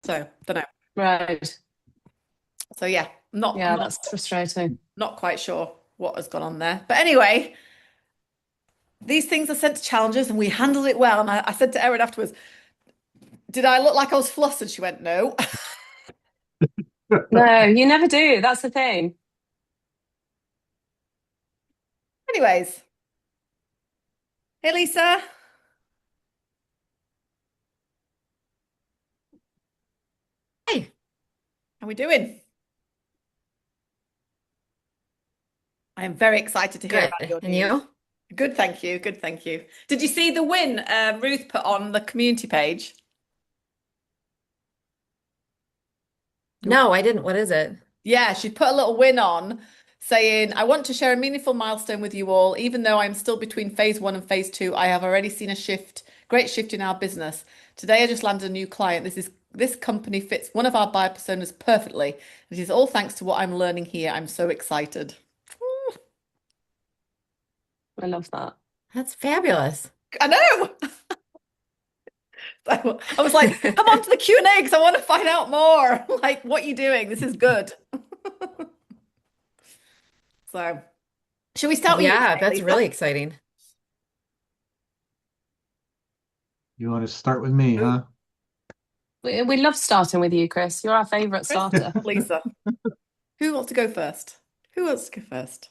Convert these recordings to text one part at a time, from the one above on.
So don't know. Right. So yeah, Yeah, that's frustrating. not quite sure what has gone on there. But anyway, these things are sent to challengers and we handled it well. And I said to Erin afterwards, did I look like I was flustered? She went, no. No, you never do. That's the thing. Anyways, hey Lisa, Hey, how we doing? I am very excited to hear good. about your And news. you? Good, thank you. Good, thank you. Did you see the win Ruth put on the community page? No, I didn't. What is it? Yeah, she put a little win on saying, I want to share a meaningful milestone with you all. Even though I'm still between phase one and phase two, I have already seen a great shift in our business. Today I just landed a new client. This company fits one of our buyer personas perfectly. It is all thanks to what I'm learning here. I'm so excited. I love that. That's fabulous. I know. I was like, come on to the Q&A because I want to find out more. Like, what you doing? This is good. So, should we start with you Yeah, today, that's Lisa? really exciting. You want to start with me, Ooh, huh? We love starting with you, Chris. You're our favourite Chris, starter. Lisa. Who wants to go first? Who wants to go first?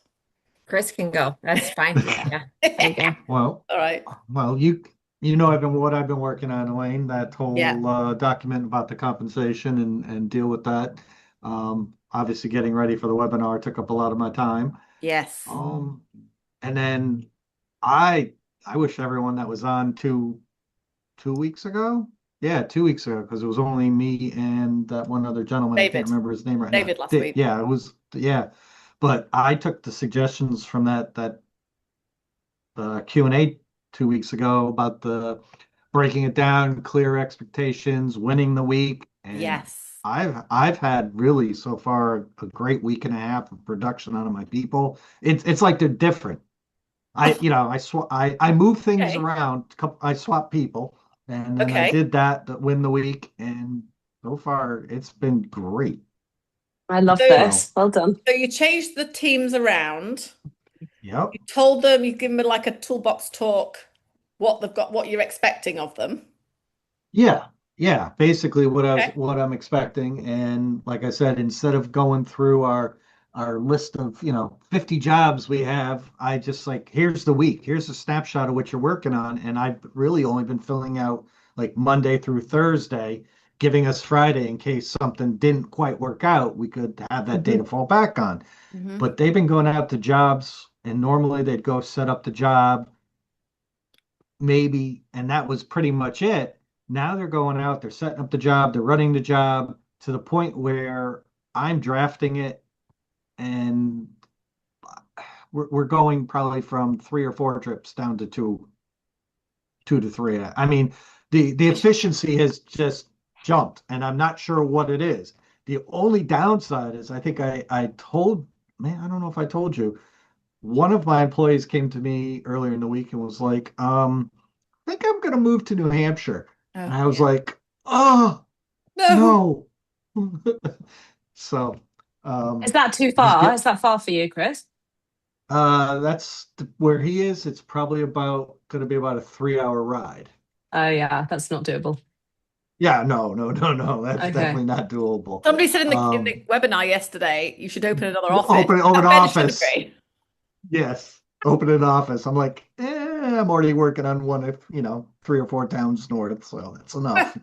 Chris can go. That's fine. Yeah, Yeah. there you go. Well, All right. well, you know what I've been working on, Elaine, that Yeah. whole document about the compensation and deal with that. Obviously getting ready for the webinar took up a lot of my time. Yes. Um, and then I I wish everyone that was on 2 weeks ago. Yeah, 2 weeks ago, because it was only me and that one other gentleman. I can't David. remember his name right now. David last week. Yeah, it was, yeah. But I took the suggestions from that Q&A 2 weeks ago about the breaking it down, clear expectations, winning the week, and Yes. I've had really so far a great week and a half of production out of my people. It's like they're different. I move things Okay. around. I swap people, and then I Okay. did that to win the week, and so far it's been great. I love So, So, this. Well done. so you changed the teams around. yep. You told them, you give them like a toolbox talk, what they've got, what you're expecting of them. Yeah, yeah, basically Okay. what I'm expecting. And like I said, instead of going through our list of, 50 jobs we have, I just like, here's the week, here's a snapshot of what you're working on. And I've really only been filling out like Monday through Thursday, giving us Friday in case something didn't quite work out, we could have that day to Mhm. fall back on. Hmm. But they've been going out to jobs, and normally they'd go set up the job maybe, and that was pretty much it. Now they're going out, they're setting up the job, they're running the job to the point where I'm drafting it, and we're going probably from 3 or 4 trips down to two to three. I mean, the Which, efficiency has just jumped, and I'm not sure what it is. The only downside is I think I told, man, I don't know if I told you, one of my employees came to me earlier in the week and was like, think I'm gonna move to New Hampshire. oh And I was dear. like, oh No. no. So Is that too just far? get Is that far for you, Chris? where he is. It's probably about gonna be about a 3 hour ride. Oh, yeah, that's not doable. Yeah, no, no, no, no. That's Okay. definitely not doable. Somebody said in the Um webinar yesterday, you should open another office. open I mentioned office. agree. Yes. Open an office. I'm like, I'm already working on one if 3 or 4 towns north, so that's enough.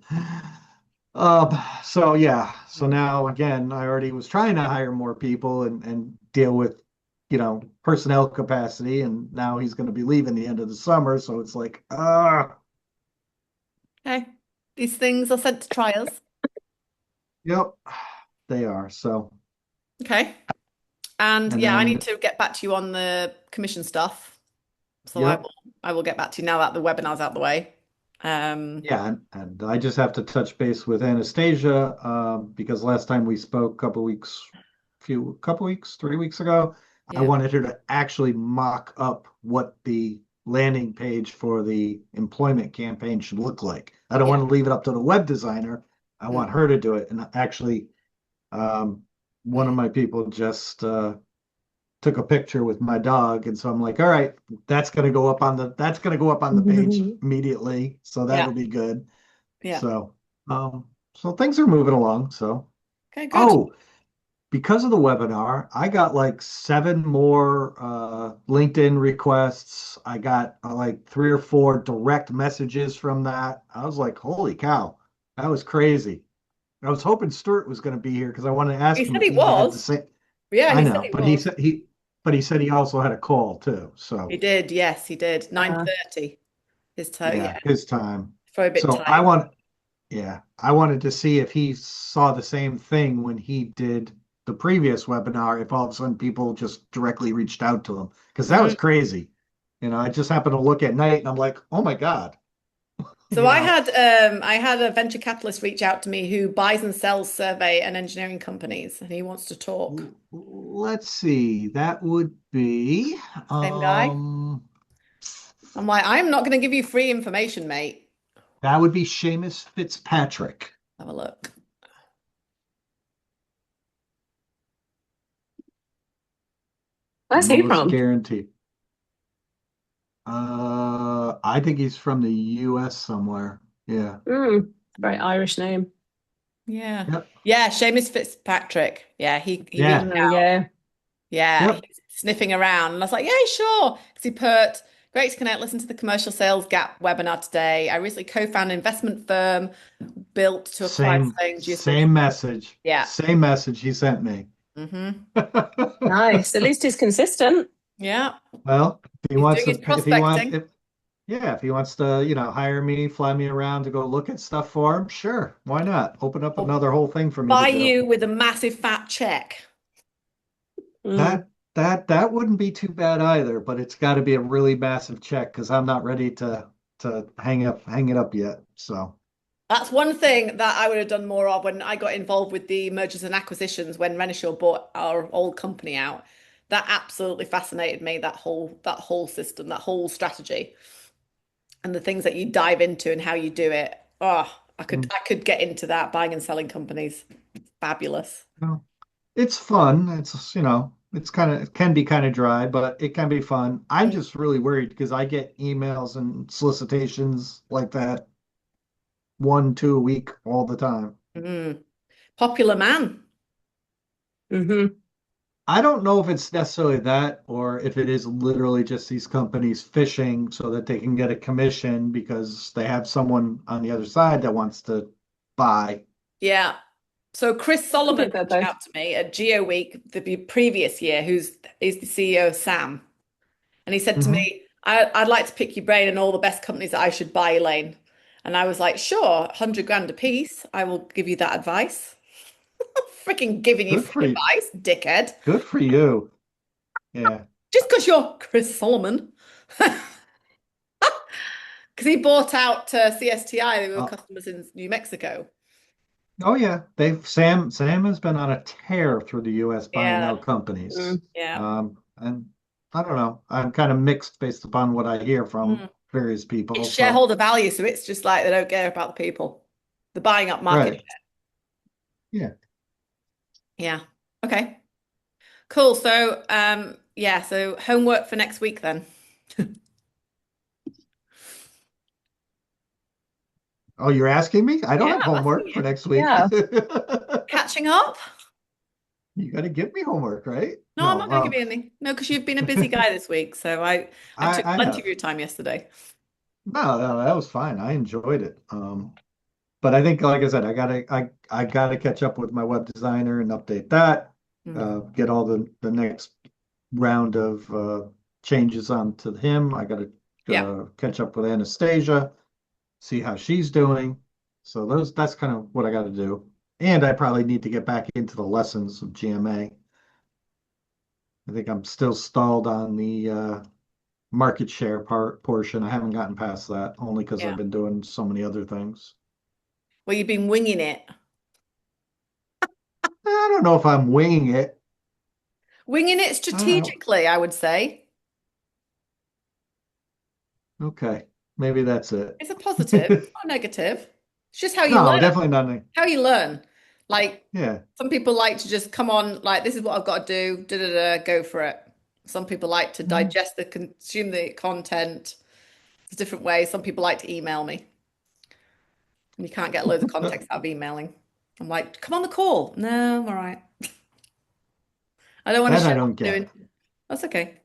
So yeah, so now again, I already was trying to hire more people and deal with, personnel capacity, and now he's going to be leaving the end of the summer, so it's like, Okay. These things are sent to trials. yep, they are. So, Okay. And and yeah, I need then, to get back to you on the commission stuff. So yep, I will get back to you now that the webinar's out the way. yeah, and I just have to touch base with Anastasia, because last time we spoke, couple weeks, 3 weeks ago, I Yeah. wanted her to actually mock up what the landing page for the employment campaign should look like. I don't Yeah. want to leave it up to the web designer. I want her to do it. And actually, one of my people just took a picture with my dog, and so I'm like, all right, that's gonna go up on the page immediately, so Yeah. that'll be good. Yeah. So things are moving along. So Okay, good. oh, because of the webinar, I got like 7 more LinkedIn requests. I got like 3 or 4 direct messages from that. I was like, holy cow, that was crazy. I was hoping Stuart was going to be here because I wanted to ask He him said if he he had the was. same. Yeah, I he said know, he but he was. said he also had a call too. He So did. Yes, he did. 9:30 his time. yeah, Yeah, his time. for a bit So tight. I wanted to see if he saw the same thing when he did the previous webinar, if all of a sudden people just directly reached out to him, because that was Mhm. crazy. I just happened to look at night and I'm like, oh my God. So You know, I had a venture capitalist reach out to me who buys and sells survey and engineering companies, and he wants to talk. Let's see. That would be Same guy. um I'm like, I'm not going to give you free information, mate. that would be Seamus Fitzpatrick. Have a look. Where's he Almost from? guaranteed. I think he's from the US somewhere. Yeah. Very Irish name. Yeah. Yep. Yeah, Seamus Fitzpatrick. Yeah, he reached Yeah. There we out. go. Yeah, Yep. he's sniffing around. And I was like, yeah, sure. Because he put, great to connect, listen to the Commercial Sales Gap webinar today. I recently co-founded an investment firm built to acquire Same selling geospatial. same message. Yeah. Same message he sent me. Mm-hmm. Nice. At least he's consistent. Yeah. Well, if he He's wants doing to his if he wants prospecting. if yeah, if he wants to, hire me, fly me around to go look at stuff for him, sure. Why not? Open up Or another whole thing for me to buy do. you with a massive fat check. Mm. That wouldn't be too bad either, but it's got to be a really massive check because I'm not ready to hang it up yet. So That's one thing that I would have done more of when I got involved with the mergers and acquisitions when Renishaw bought our old company out. That absolutely fascinated me, that whole system, that whole strategy, and the things that you dive into and how you do it. Oh, I could mm, I could get into that, buying and selling companies. Fabulous. well, it's fun. It can be kind of dry, but it can be fun. I'm Mm. just really worried because I get emails and solicitations like that 1, 2 a week all the time. Mm. Popular man. hmm I don't know if it's necessarily that or if it is literally just these companies fishing so that they can get a commission because they have someone on the other side that wants to buy. Yeah. So Chris Could be a Solomon bit of reached both. out to me at Geo Week the previous year, is the CEO of Sam. And he said to Hmm. me, I'd like to pick your brain on all the best companies that I should buy, Elaine. And I was like, sure, 100 grand a piece. I will give you that advice. Freaking giving you Good free for you. advice, dickhead. Good for you. Yeah. Just because you're Chris Solomon. Because he bought out CSTI, they were Oh, customers in New Mexico. oh yeah. Sam has been on a tear through the US buying Yeah, out companies. yeah. And I don't know. I'm kind of mixed based upon what I hear from Mm. various It's people. So shareholder value, so it's just like they don't care about the people. They're buying up market. right. Yeah. Yeah. Okay. Cool. So, yeah, so homework for next week then. Oh, you're asking me? I don't Yeah, have I'm asking homework for you. next week. Yeah. Catching up? You got to give me homework, right? No, I'm No, not going to give you any. No, because you've been a busy guy this week, so I took I plenty of have. your time yesterday. No, that was fine. I enjoyed it. But I think, like I said, I gotta catch up with my web designer and update that. Mm. Get all the next round of changes onto him. I gotta Yeah. catch up with Anastasia, see how she's doing. So that's kind of what I got to do. And I probably need to get back into the lessons of GMA. I think I'm still stalled on the market share portion. I haven't gotten past that only because Yeah. I've been doing so many other things. Well, you've been winging it. I don't know if I'm winging it. Winging it I don't know. strategically, I would say. Okay, maybe that's it. It's a positive, not a negative. It's just how you No, learn. definitely nothing. How you learn. Like Yeah. some people like to just come on, like this is what I've got to do, da da da, go for it. Some people like to Mhm. digest consume the content. There's different ways. Some people like to email me. And you can't get loads of context out of emailing. I'm like, come on the call. No, I'm all right. I don't want to That I share what don't I'm get. doing. That's okay.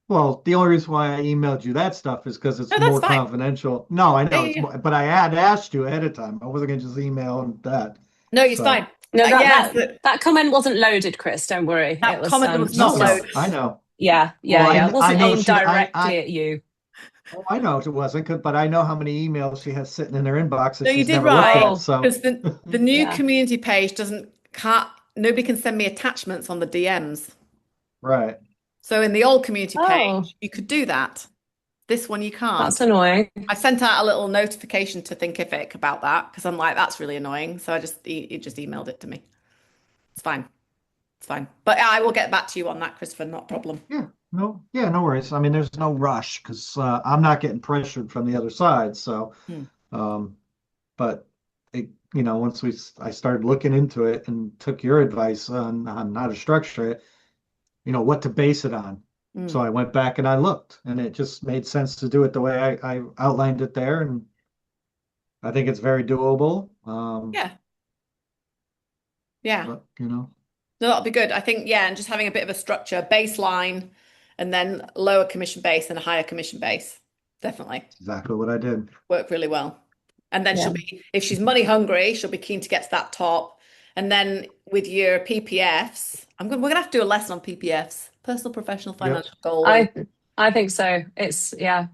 Well, the only reason why I emailed you that stuff is because it's No, that's more fine. confidential. No, I Yeah, know yeah, it's yeah. more, but I had asked you ahead of time. I wasn't gonna just email that. No, it's So fine. No, Yes, that comment wasn't loaded, Chris. Don't worry. It that was comment was no, not just loaded. no, I know. yeah, Well, yeah, yeah. It I wasn't know aimed she directly at you. oh, I know it wasn't good, but I know how many emails she has sitting in her inbox that No, you she's did never looked right. at. Oh, So Because the new yeah. community page doesn't can't nobody can send me attachments on the DMs. right. So in the old community Oh, page, you could do that. This one you that's can't. annoying. I sent out a little notification to Thinkific about that because I'm like, that's really annoying. So it just emailed it to me. It's fine. It's fine. But I will get back to you on that, Christopher. Not a problem. Yeah, no worries. I mean, there's no rush because I'm not getting pressured from the other side. So, Hmm. um, but once I started looking into it and took your advice on how to structure it, what to base it on. So Hmm. I went back and I looked, and it just made sense to do it the way I outlined it there, and I think it's very doable. Yeah. Yeah. But No, that'll be good. I think, yeah, and just having a bit of a structure, baseline, and then lower commission base and a higher commission base. Definitely exactly what I did. work really well. And then Yeah. she'll be, if she's money hungry, she'll be keen to get to that top. And then with your PPFs, we're gonna have to do a lesson on PPFs, personal professional Yep. financial goal. I I think so. It's Yeah,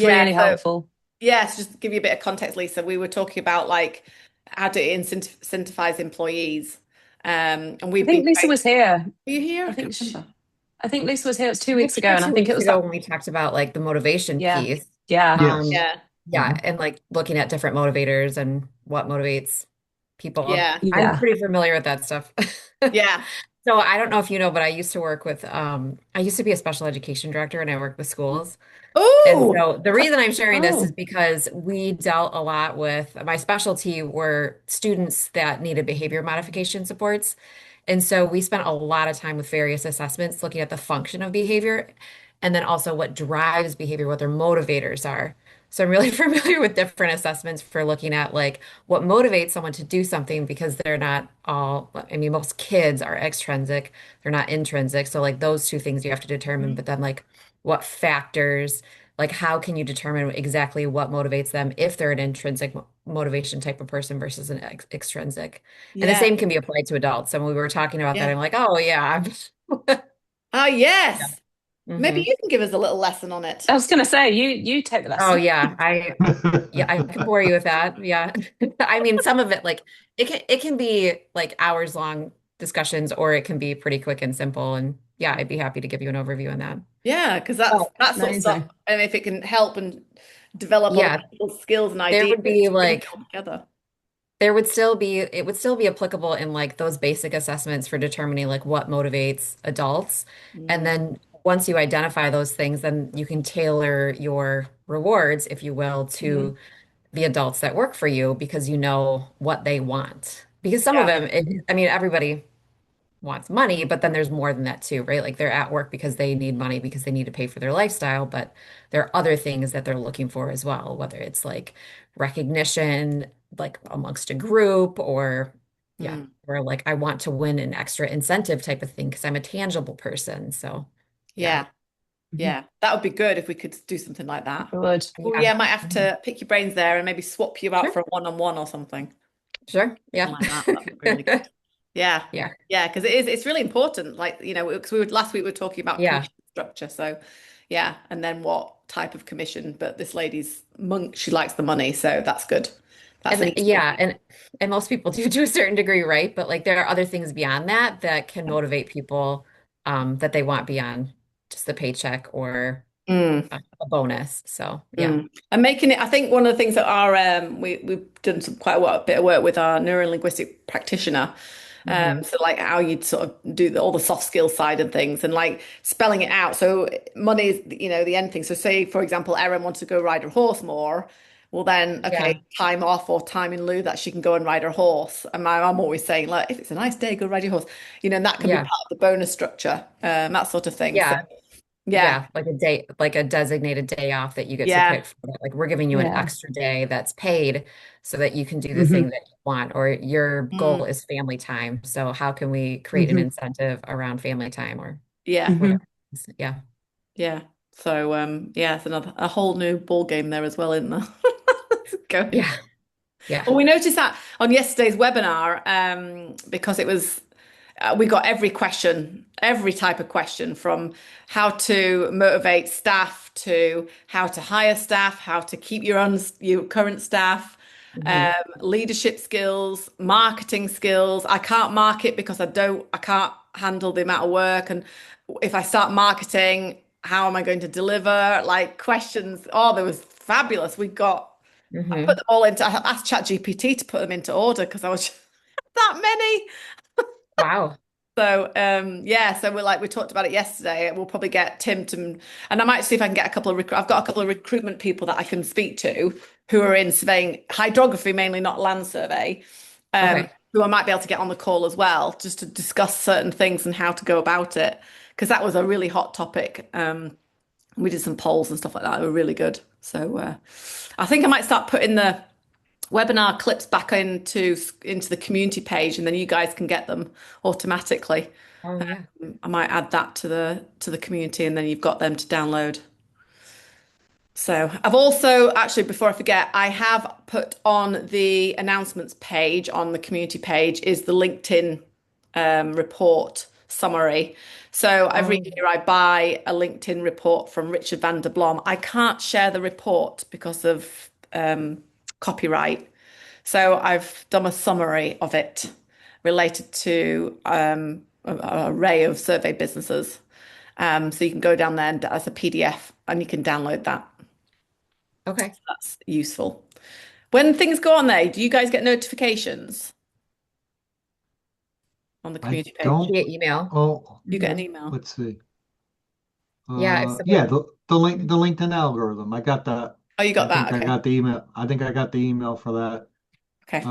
really so helpful. yes, just to give you a bit of context, Lisa, we were talking about like how to incentivize employees. And I we've been think Lisa great. was here. Are you here? I I think can't sh remember. I think Lisa was here. It was two You were weeks ago, here and I two think it weeks was ago that. when we talked about like the motivation Yeah, piece. yeah, Um, Yes. Yeah, yeah, Mhm. and like looking at different motivators and what motivates people. yeah, I'm yeah. pretty familiar with that stuff. yeah. So I don't know if you know, but I used to work with I used to be a special education director and I worked with schools. And Oh, so the reason I'm sharing this is Oh, because we dealt a lot with my specialty were students that needed behavior modification supports. And so we spent a lot of time with various assessments looking at the function of behavior and then also what drives behavior, what their motivators are. So I'm really familiar with different assessments for looking at like what motivates someone to do something because they're not all, I mean, most kids are extrinsic, they're not intrinsic. So like those two things you have to determine, but then like what factors like, how can you determine exactly what motivates them if they're an intrinsic motivation type of person versus an extrinsic? And the yeah, same can be applied to adults. And when we were talking about that, yeah. I'm like, oh, yeah. Ah, Yeah. yes. Maybe hmm you can give us a little lesson on it. I was gonna say you take the Oh, lesson. yeah. Yeah, I can bore you with that. Yeah. I mean, some of it, like, it can be like hours long discussions, or it can be pretty quick and simple. And yeah, I'd be happy to give you an overview on that. Yeah, because Oh, that sort of stuff. amazing. And if it can help and develop other Yeah, people's skills and there ideas, would be bring it like, all together. it would still be applicable in like those basic assessments for determining like what motivates adults. And Mm, then once you identify those things, then you can tailor your rewards, if you will, mhm. to the adults that work for you because you know what they want. Because some of Yeah, them, I mean, everybody wants money, but then there's more than that too, right? Like they're at work because they need money because they need to pay for their lifestyle, but there are other things that they're looking for as well, whether it's like recognition, like amongst a group, or yeah, mm, or like I want to win an extra incentive type of thing because I'm a tangible person. So yeah. yeah, Mhm. yeah. That would be good if we could do something like that. I would. Oh, Yeah. yeah, I might have Mhm. to pick your brains there and maybe swap you out Sure. for a one-on-one or something. Sure. Something Yeah. like that. That'd be really good. Yeah. Yeah. Yeah, because it's really important. Like, because last week we were talking about Yeah. commission structure. So yeah, and then what type of commission, but this lady's monk, she likes the money, so that's good. That's an And easy one. yeah, and most people do to a certain degree, right? But like there are other things beyond that that can motivate people that they want beyond just the paycheck or Mm, a bonus. So yeah. mm. And making it, I think one of the things that our we've done some quite a bit of work with our neurolinguistic practitioner. hmm So like how you'd sort of do all the soft skill side and things and like spelling it out. So money is, the end thing. So say, for example, Erin wants to go ride her horse more. well then, Yeah. okay, time off or time in lieu that she can go and ride her horse. And I'm always saying, like, if it's a nice day, go ride your horse. And that can be Yeah. part of the bonus structure, that sort of thing. So Yeah. yeah, Yeah. Like a day, like a designated day off that you get to yeah, pick for that. Like we're giving you an Yeah. extra day that's paid so that you can do the thing Hmm. that you want, or your mm, goal is family time. So how can we create an Hmm. incentive around family time or yeah, Hmm. whatever? Yeah. yeah. So yeah, it's a whole new ball game there as well, isn't there? Going. Yeah. Yeah. Well, we noticed that on yesterday's webinar, because it was, we got every question, every type of question, from how to motivate staff to how to hire staff, how to keep your current staff, Hmm. leadership skills, marketing skills. I can't market because I can't handle the amount of work. And if I start marketing, how am I going to deliver? Like questions. Oh, there was fabulous. I put Hmm. them all into, I asked ChatGPT to put them into order because I was that many. Wow. So yeah, so we talked about it yesterday. We'll probably get Tim to, and I might see if I can get a couple of I've got a couple of recruitment people that I can speak to who are in surveying hydrography mainly, not land survey, Okay. who I might be able to get on the call as well, just to discuss certain things and how to go about it, because that was a really hot topic. We did some polls and stuff like that. They were really good. So I think I might start putting the webinar clips back into the community page, and then you guys can get them automatically. Oh yeah. I might add that to the community, and then you've got them to download. So I've also actually, before I forget, I have put on the announcements page on the community page is the LinkedIn report summary. So every Oh, year I buy a LinkedIn report from Richard van der Blom. I can't share the report because of copyright. So I've done a summary of it related to an array of survey businesses. So you can go down there and, as a PDF, and you can download that. okay. That's useful. When things go on there, do you guys get notifications on the I community page? don't, Via email. oh, You get an Hmm. email. let's see. Yeah, if Yeah, someone, the LinkedIn algorithm. I got that. Oh, you I got that. think I Okay. got the email. I think I got the email for that. Okay.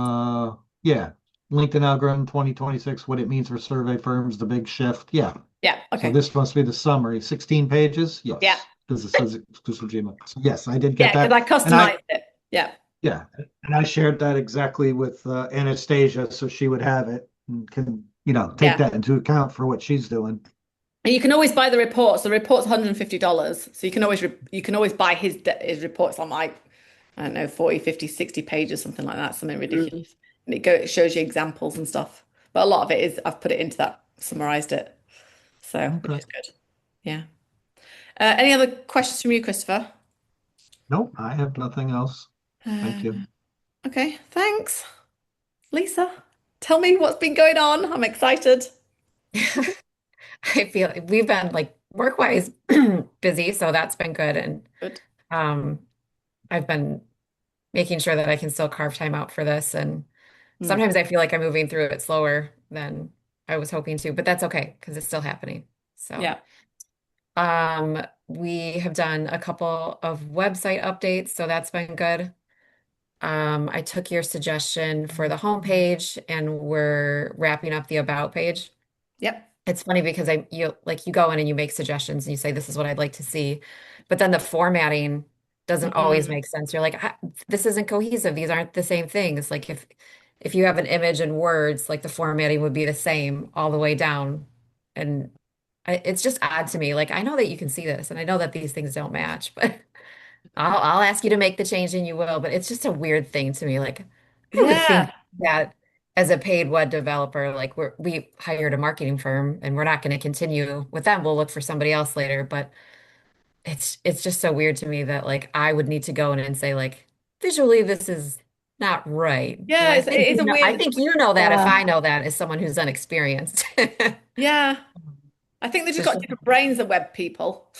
Yeah. LinkedIn algorithm 2026, what it means for survey firms, the big shift. Yeah. Yeah. So Okay. this must be the summary. 16 pages? Yeah. Yes. Because it says exclusive Gmail. So yes, I did get Yeah, because that. I And I, customized it. Yeah. yeah, and I shared that exactly with Anastasia so she would have it and can, take Yeah. that into account for what she's doing. And you can always buy the reports. The report's $150. So you can always buy his reports on, like, I don't know, 40, 50, 60 pages, something like that, something Mm. ridiculous. And it shows you examples and stuff. But a lot of it is I've put it into that, summarized it. So, which Okay. is good. Yeah. Any other questions from you, Christopher? Nope, I have nothing else. Thank Uh, you. okay, thanks. Lisa, tell me what's been going on. I'm excited. I feel we've been like work-wise busy, so that's been good. And Good. um, I've been making sure that I can still carve time out for this. And Mm. sometimes I feel like I'm moving through it slower than I was hoping to, but that's okay because it's still happening. So, Yeah. we have done a couple of website updates, so that's been good. I took your suggestion for the homepage, and we're wrapping up the about page. Yep. It's funny because you go in and you make suggestions and you say this is what I'd like to see, but then the formatting doesn't always Mm. make sense. You're like, this isn't cohesive. These aren't the same things. Like if you have an image and words, like the formatting would be the same all the way down, and it's just odd to me. Like I know that you can see this, and I know that these things don't match, but I'll ask you to make the change and you will. But it's just a weird thing to me. Like I would Yeah. think that as a paid web developer, like we hired a marketing firm and we're not going to continue with them. We'll look for somebody else later. But it's just so weird to me that like I would need to go in and say like visually this is not right. And Yeah, I it think is a I weird. think you know that if Yeah. I know that as someone who's unexperienced. Yeah. I think they So just got different brains than web people.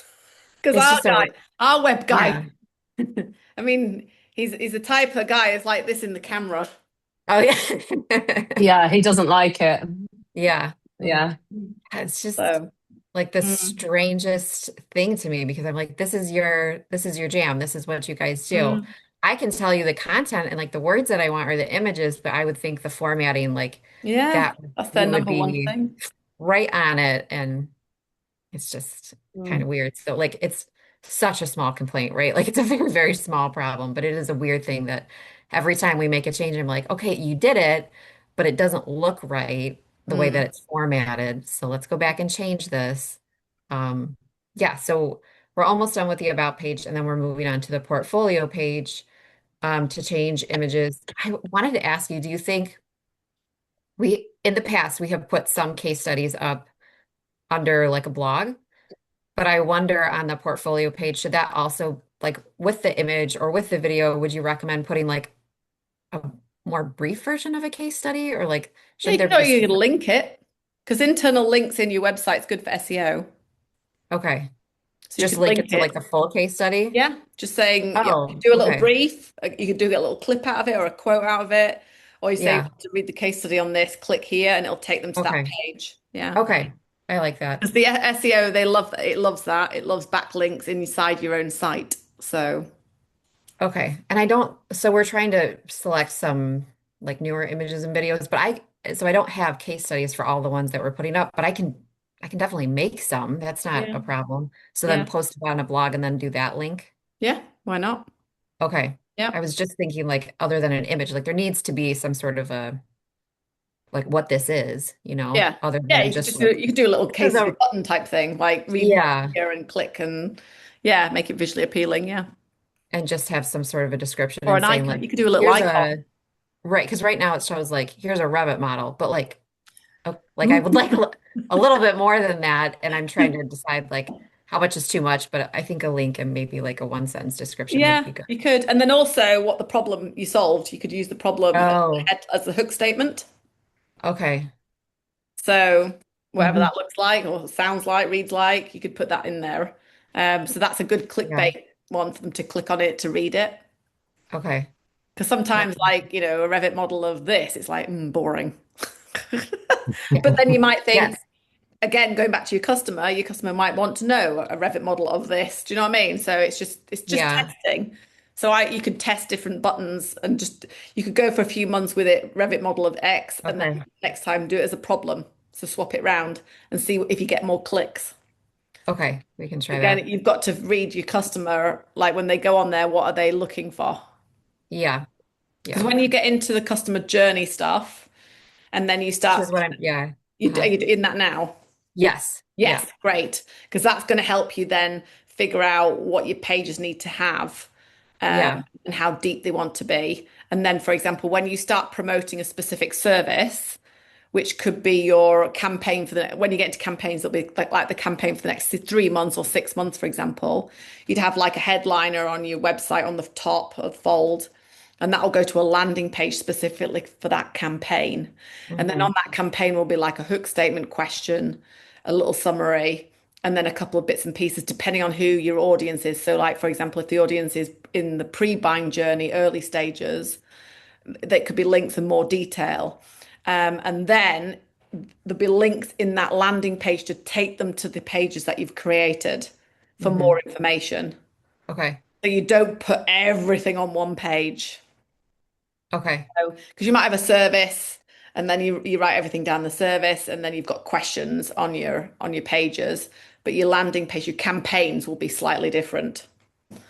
Because it's just so our web guy, yeah. I mean, he's the type of guy is like this in the camera. Oh yeah. Yeah, he doesn't like it. Yeah. Yeah. It's just So, like the mm, strangest thing to me because I'm like, this is your jam. This is what you guys do. mm, I can tell you the content and like the words that I want or the images, but I would think the formatting, like Yeah, that that's their you would number one be thing. right on it. And it's just kind Mm. of weird. So like it's such a small complaint, right? Like it's a very, very small problem, but it is a weird thing that every time we make a change, I'm like, okay, you did it, but it doesn't look right the way Mm. that it's formatted. So let's go back and change this. Um, yeah, so we're almost done with the about page, and then we're moving on to the portfolio page to change images. I wanted to ask you, do you think in the past, we have put some case studies up under like a blog? But I wonder on the portfolio page, should that also, like with the image or with the video, would you recommend putting like a more brief version of a case study or like Yeah, shouldn't there be you some? can link it because internal links in your website's good for SEO. Okay, So you just could link it link to like it. the full case study? Yeah, just saying, yeah, you Oh, could do a little okay. brief. You could do a little clip out of it or a quote out of it. Or you say, Yeah. to read the case study on this, click here and it'll take them to that Okay. page. Yeah. Okay. I like that. Because the SEO, they love that. It loves that. It loves backlinks inside your own site. So, Okay. And I don't, so we're trying to select some like newer images and videos, but so I don't have case studies for all the ones that we're putting up, but I can definitely make some. That's not yeah, a problem. So then yeah, post it on a blog and then do that link. yeah. Why not? Okay. Yeah. I was just thinking like other than an image, like there needs to be some sort of a like what this is, Yeah. other Yeah, than you could just just do like you could do a little this is case a study button type thing, like read more yeah, here and click and yeah, make it visually appealing. Yeah. and just have some sort of a description Or and an saying icon. like You could do a little here's icon. a right because right now it shows like here's a Revit model, but like like I would like a little bit more than that, and I'm trying to decide like how much is too much, but I think a link and maybe like a one sentence description would Yeah, be good. you could. And then also what the problem you solved, you could use the problem as Oh, as the hook statement. okay. So whatever Hmm. that looks like or sounds like, reads like, you could put that in there. So that's a good Yeah. clickbait one for them to click on it to read it. Okay. Because That, sometimes, like, a Revit model of this, it's like, boring. But then you might think, yes. again, going back to your customer might want to know a Revit model of this. Do you know what I mean? So it's just Yeah. testing. So you could test different buttons and just you could go for a few months with it, Revit model of X, and then Okay. next time do it as a problem. So swap it round and see if you get more clicks. Okay. We can try Again, that. you've got to read your customer, like when they go on there, what are they looking for? Yeah. Because Yeah. when you get into the customer journey stuff and then you Which start, is what I'm, yeah. are Uh-huh. you in that now? Yes. Yeah. Yes, great. Because that's going to help you then figure out what your pages need to have Yeah. and how deep they want to be. And then, for example, when you start promoting a specific service, which could be your campaign for when you get into campaigns, it'll be like the campaign for the next 3 months or 6 months, for example. You'd have like a headliner on your website on the top of fold, and that'll go to a landing page specifically for that campaign. And then Hmm. on that campaign will be like a hook statement question, a little summary, and then a couple of bits and pieces depending on who your audience is. So, like for example, if the audience is in the pre-buying journey, early stages, there could be links and more detail. And then there'll be links in that landing page to take them to the pages that you've created for Hmm. more information. Okay. So you don't put everything on one page. Okay. So, because you might have a service and then you write everything down the service and then you've got questions on your pages, but your landing page, your campaigns will be slightly different.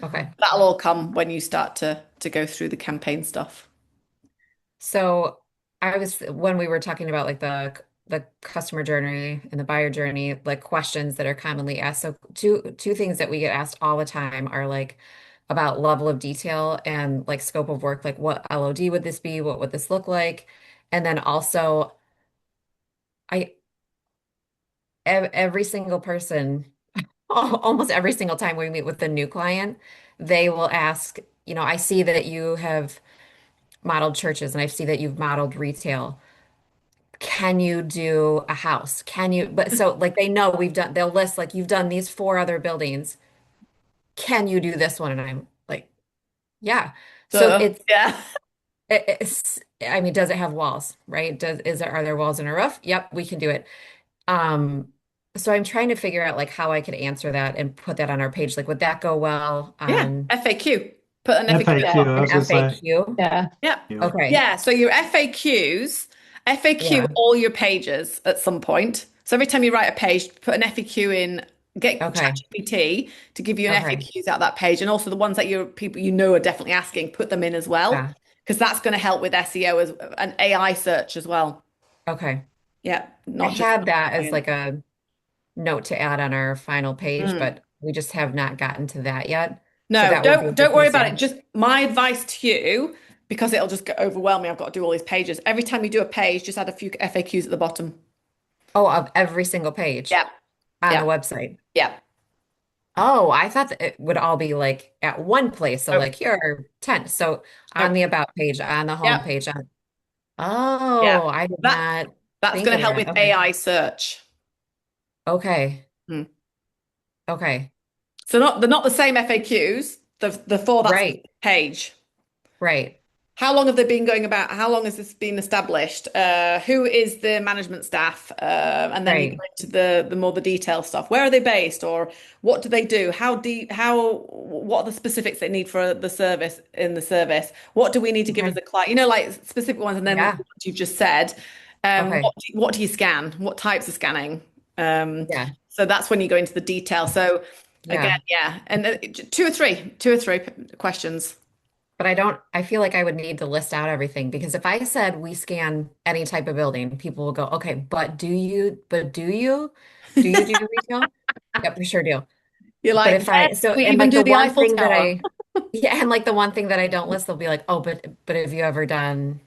Okay. That'll all come when you start to go through the campaign stuff. So when we were talking about like the customer journey and the buyer journey, like questions that are commonly asked. So two things that we get asked all the time are like about level of detail and like scope of work, like what LOD would this be? What would this look like? And then also I every single person, almost every single time we meet with a new client, they will ask, I see that you have modeled churches and I see that you've modeled retail. Can you do a house? Can you, but so like they know they'll list like you've done these four other buildings. Can you do this one? And I'm like, yeah. So Yeah. I mean, does it have walls, right? Are there walls and a roof? Yep, we can do it. Um, so I'm trying to figure out like how I could answer that and put that on our page. Like, would that go well Yeah. on? FAQ. Put an FAQ. FAQ, I An was gonna say. FAQ. Yeah. Yeah. Okay. Yeah. So your FAQ Yeah. all your pages at some point. So every time you write a page, put an FAQ in, get Okay. ChatGPT to give you an Okay. FAQs out that page. And also the ones that your people are definitely asking, put them in as well. Yeah. Because that's going to help with SEO as an AI search as well. Okay. Yeah. I Not just had that as like a note to add on our final page, Mm. but we just have not gotten to that yet. So No, that would be don't worry about it. interesting. Just my advice to you, because it'll just get overwhelming. I've got to do all these pages. Every time you do a page, just add a few FAQs at the bottom. Oh, of every single page Yeah. on Yeah. the website. Yeah. Oh, I thought that it would all be like at one place. So Oh, like here are 10. So oh, on the about page, on the home yeah. page, Yeah. I did That not that's think going of to help that. with Okay. AI search. Okay. Hmm. Okay. So they're not the same FAQs. The for that Right. page. Right. How long have they been going about? How long has this been established? Who is the management staff? And then you go Right. into the more the detail stuff. Where are they based, or what do they do? What are the specifics they need for the service in the service? What do we need to give as Okay. a client? You know, like specific ones, and then what Yeah. you've just said. Okay. What do you scan? What types of scanning? Yeah. So that's when you go into the detail. So again, Yeah. yeah, and two or three questions. But I feel like I would need to list out everything because if I said we scan any type of building, people will go, okay, do you do retail? Yep, we sure do. You're But like, if I, yes, so, we and even like do the the one Eiffel thing that Tower. yeah, and like the one thing that I don't list, they'll be like, oh, but have you ever done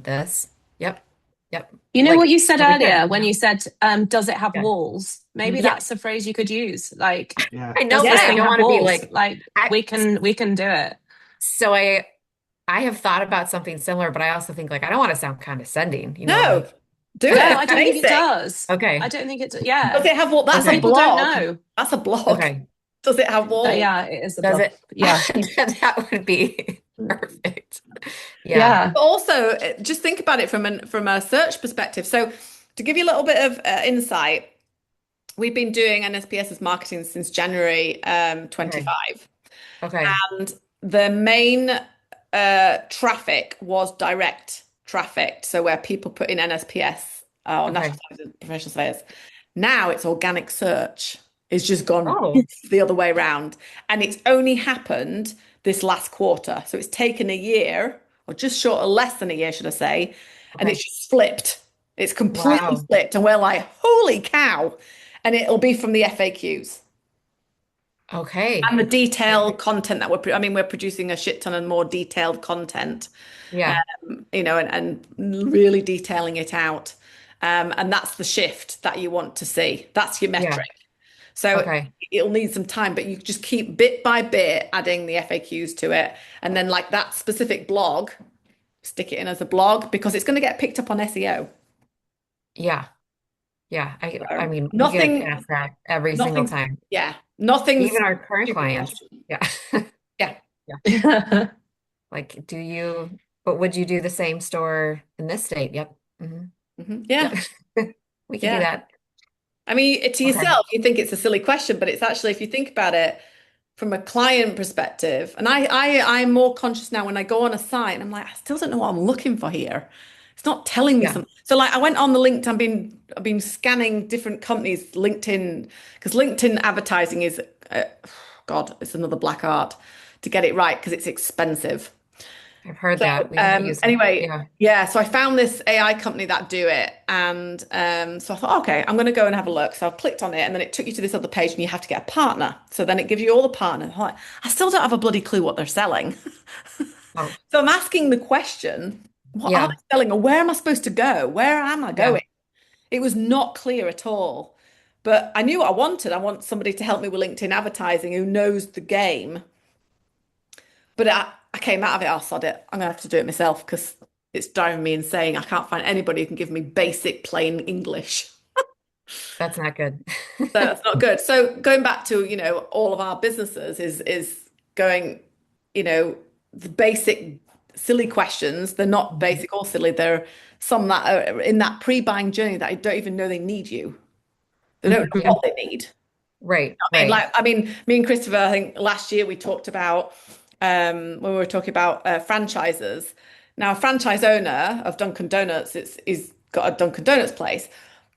this? Yep. Yep. You know Like, what you said so we earlier can't, when you said, does it have yeah. walls? Maybe Yeah. that's a phrase you could use. Like, Yeah. I know, does but this I thing don't have want to be walls? like, Like, I, we can do it. so I have thought about something similar, but I also think like, I don't want to sound condescending, No, like, do No, it. I don't think it Basic. does. okay. I don't think it, Does yeah. it have That's a Okay. People don't blog. know. That's a blog. Okay. Does it have walls? Yeah, it is a Does blog. it? Yeah. That would be perfect. Yeah. Yeah. But also, just think about it from a search perspective. So, to give you a little bit of insight, we've been doing NSPS's marketing since January Okay. 25, Okay. and the main traffic was direct traffic. So where people put in NSPS or Okay. National Society of Professional Surveyors. Now it's organic search. It's just gone Oh, the other way around, and it's only happened this last quarter. So it's taken a year, or just short of less than a year, should I say, and okay. it's just flipped. It's completely Wow. flipped, and we're like, holy cow! And it'll be from the FAQs Okay. and the detailed content that we're producing a shit ton and more detailed content, Yeah. and really detailing it out. And that's the shift that you want to see. That's your Yeah. metric. So Okay. it'll need some time, but you just keep bit by bit adding the FAQs to it. And then like that specific blog, stick it in as a blog because it's going to get picked up on SEO. Yeah. Yeah. I So mean, we get nothing, past that every single nothing's, time. yeah, nothing's Even our current super clients. question. Yeah. Yeah. Yeah. Like, but would you do the same store in this state? Yep. Yeah. Yep. We can do Yeah. that. I mean, to Okay. yourself, you think it's a silly question, but it's actually, if you think about it from a client perspective, and I'm more conscious now when I go on a site and I'm like, I still don't know what I'm looking for here. It's not telling me Yeah. something. So like I went on the LinkedIn, I've been scanning different companies, LinkedIn, because LinkedIn advertising is, God, it's another black art to get it right because it's expensive. I've heard So that. We haven't used it. anyway, Yeah. so I found this AI company that do it, and so I thought, okay, I'm going to go and have a look. So I clicked on it, and then it took you to this other page, and you have to get a partner. So then it gives you all the partners. I'm like, I still don't have a bloody clue what they're selling. Oh, So I'm asking the question, what are yeah. they selling, or where am I supposed to go? Where am I Yeah. going? It was not clear at all. But I knew what I wanted. I want somebody to help me with LinkedIn advertising who knows the game. But I came out of it, I'll sod it. I'm gonna have to do it myself because it's driving me insane. I can't find anybody who can give me basic plain English. That's not good. So that's not good. So going back to, all of our businesses is going, the basic silly questions. They're not basic or silly. They're some that are in that pre-buying journey that I don't even know they need you. They don't know Yeah. what they need. Right. I mean, Right. me and Christopher, I think last year we talked about when we were talking about franchises. Now, a franchise owner of Dunkin' Donuts is got a Dunkin' Donuts place,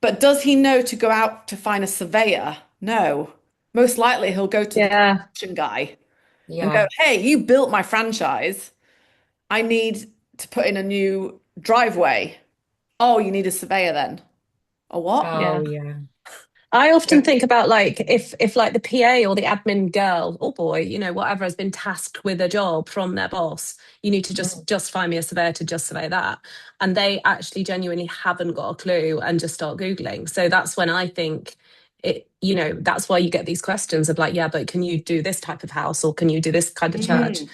but does he know to go out to find a surveyor? No. Most likely he'll go to the Yeah. construction guy and go, Yeah. "Hey, you built my franchise. I need to put in a new driveway. Oh, you need a surveyor then." A what? Oh, Yeah. yeah. I often think about like if like the PA or the admin girl or boy, whatever has been tasked with a job from their boss, you need to Mhm. just find me a surveyor to just survey that. And they actually genuinely haven't got a clue and just start Googling. So that's when I think that's why you get these questions of like, yeah, but can you do this type of house or can you do this kind of church? Mm,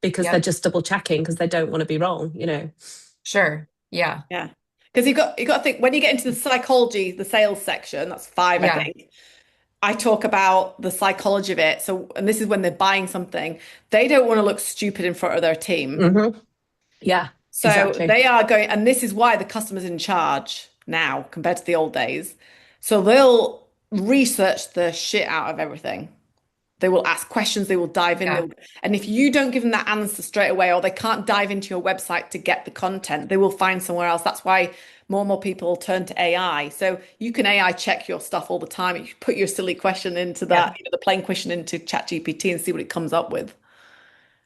Because they're Yep. just double checking because they don't want to be wrong. Sure. Yeah. yeah. Because you got to think when you get into the psychology, the sales section, that's five, I Yeah. think. I talk about the psychology of it. So, and this is when they're buying something, they don't want to look stupid in front of their team. Hmm. Yeah, So exactly. they are going, and this is why the customer's in charge now compared to the old days. So they'll research the shit out of everything. They will ask questions, they will dive in. Yeah. And if you don't give them that answer straight away, or they can't dive into your website to get the content, they will find somewhere else. That's why more and more people turn to AI. So you can AI check your stuff all the time. You put your silly question into Yeah. that, the plain question into ChatGPT and see what it comes up with.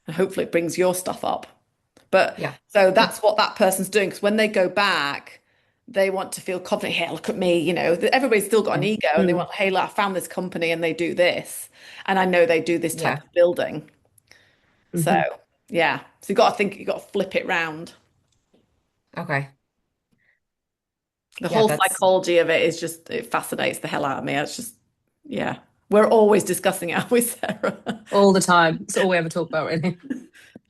And hopefully it brings your stuff up. But Yeah. so that's what that person's doing. Because when they go back, they want to feel confident. Hey, look at me. Everybody's still got an ego and they Mm. want, hey, look, I found this company and they do this. And I know they do this type Yeah. of building. So Mhm. yeah. So you got to think, you got to flip it round. Okay. The Yeah, whole that's psychology of it is just, it fascinates the hell out of me. It's just, yeah. We're always discussing it with Sarah. All the time. It's all we ever talk about, really.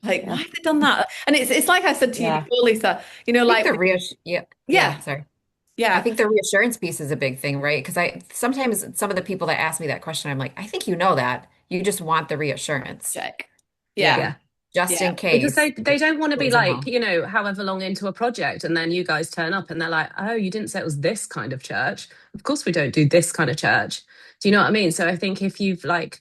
Like, why Yeah. have they done that? And it's like I said to you Yeah. before, Lisa, I think like, the reass yeah, yeah, yeah, sorry. I yeah, think the reassurance piece is a big thing, right? Because I sometimes some of the people that ask me that question, I'm like, I think you know that. You just want the reassurance. check. Yeah, Yeah. Yeah. Just yeah. in Because case they it don't want to be goes like, wrong. however long into a project and then you guys turn up and they're like, oh, you didn't say it was this kind of church. Of course we don't do this kind of church. Do you know what I mean? So I think if you've like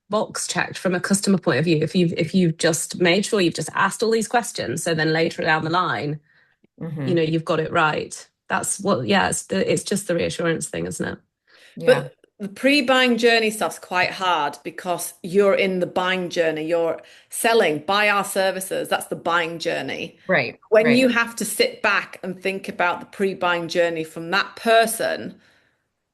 box checked from a customer point of view, if you've just made sure you've just asked all these questions, so then later down the line, Hmm. you've got it right. That's what, yeah, it's just the reassurance thing, isn't it? Yeah. But the pre-buying journey stuff's quite hard because you're in the buying journey. You're selling, buy our services. That's the buying journey. Right. When you Right. have to sit back and think about the pre-buying journey from that person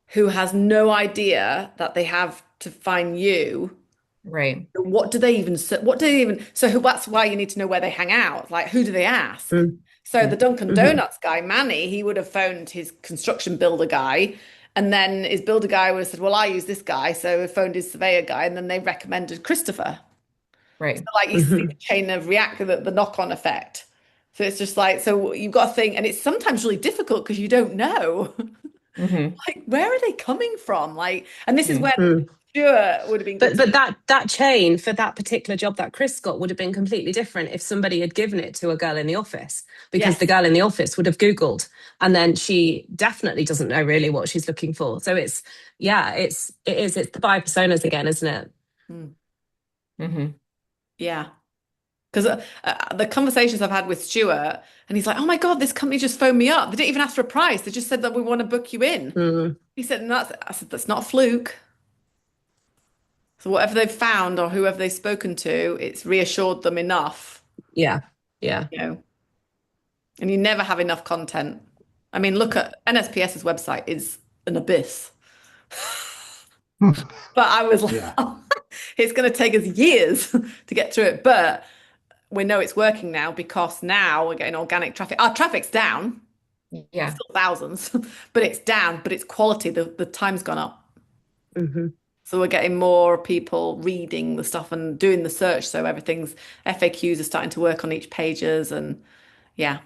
who has no idea that they have to find you, Right. what do they even say? What do they even? So that's why you need to know where they hang out. Like, who do they ask? Mm. So the Dunkin' Hmm. Donuts guy, Manny, he would have phoned his construction builder guy, and then his builder guy would have said, "Well, I use this guy," so he phoned his surveyor guy, and then they recommended Christopher. So Right. like you see the Hmm. chain of react, the knock-on effect. So it's just like, so you've got to think, and it's sometimes really difficult because you don't know, Hmm. like where are they coming from? Like, and this is when Mm. Stuart would have been good But to. but that chain for that particular job that Chris got would have been completely different if somebody had given it to a girl in the office, because the Yes. girl in the office would have Googled and then she definitely doesn't know really what she's looking for. So it's the buyer personas again, isn't it? Hmm. Hmm. Yeah. Because the conversations I've had with Stuart, and he's like, "Oh my God, this company just phoned me up. They didn't even ask for a price. They just said that we want to book you in." Mm, He said, and I said, "That's not a fluke." So whatever they've found or whoever they've spoken to, it's reassured them enough, yeah, yeah. you know. And you never have enough content. I mean, look at NSPS's website is an abyss. But I was like, Yeah. it's going to take us years to get through it. But we know it's working now because now we're getting organic traffic. Our traffic's down. It's Yeah. still thousands, but it's down, but it's quality. The time's gone up. Hmm. So we're getting more people reading the stuff and doing the search. So everything's FAQs are starting to work on each pages and yeah.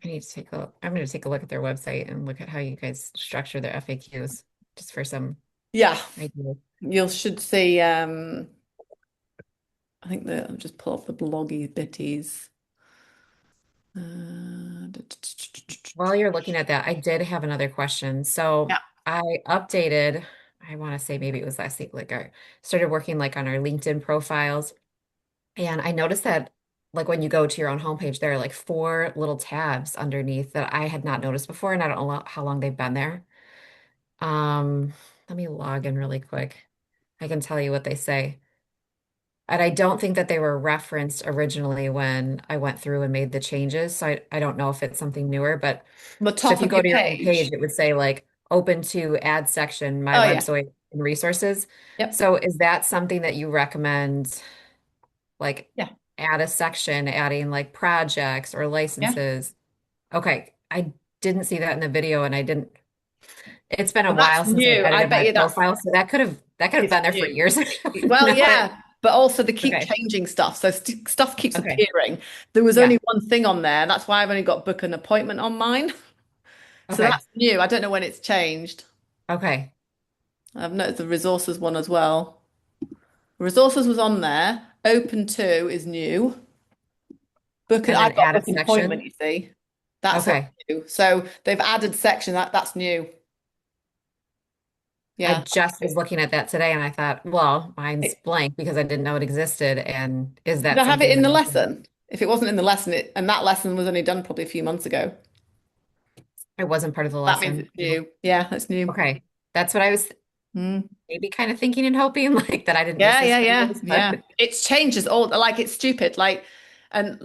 I'm going to take a look at their website and look at how you guys structure their FAQs just for some Yeah. idea. You should see I think I'll just pull up the bloggy bitties. Uh, While you're looking at that, I did have another question. So yeah. I updated I want to say maybe it was last week, like I started working like on our LinkedIn profiles. And I noticed that like when you go to your own homepage, there are like four little tabs underneath that I had not noticed before, and I don't know how long they've been there. Let me log in really quick. I can tell you what they say. And I don't think that they were referenced originally when I went through and made the changes. So I don't know if it's something newer, but On the so top if you of go your to your home page. page, it would say like open to add section, my Oh yeah. website and resources. Yep. So is that something that you recommend, like Yeah. add a section, adding like projects or Yeah. licenses? Okay. I didn't see that in the video and I didn't, it's been a Well, that's while since I've new. I edited my bet you profile. So that could have it's been there for new. years. Well, Now yeah, but also they keep okay. changing stuff. So stuff keeps Okay. appearing. There was Yeah. only one thing on there. That's why I've only got book an appointment on mine. So Okay. that's new. I don't know when it's changed. Okay. I've noticed the resources one as well. Resources was on there. Open to is new. And then I've got add a book an appointment, section. you see. That's what's Okay. new. So they've added section that's new. I Yeah. just was looking at that today and I thought, well, mine's It- blank because I didn't know it existed. And is Did that I have it something in that the I should, lesson? If it wasn't in the lesson, and that lesson was only done probably a few months ago. it wasn't part of the That means lesson? it's new. Yeah, that's new. Okay. That's what I was Mm. maybe kind of thinking and hoping like that I didn't miss Yeah, this yeah, for yeah, years, but yeah. It's changes all like it's stupid. Like, and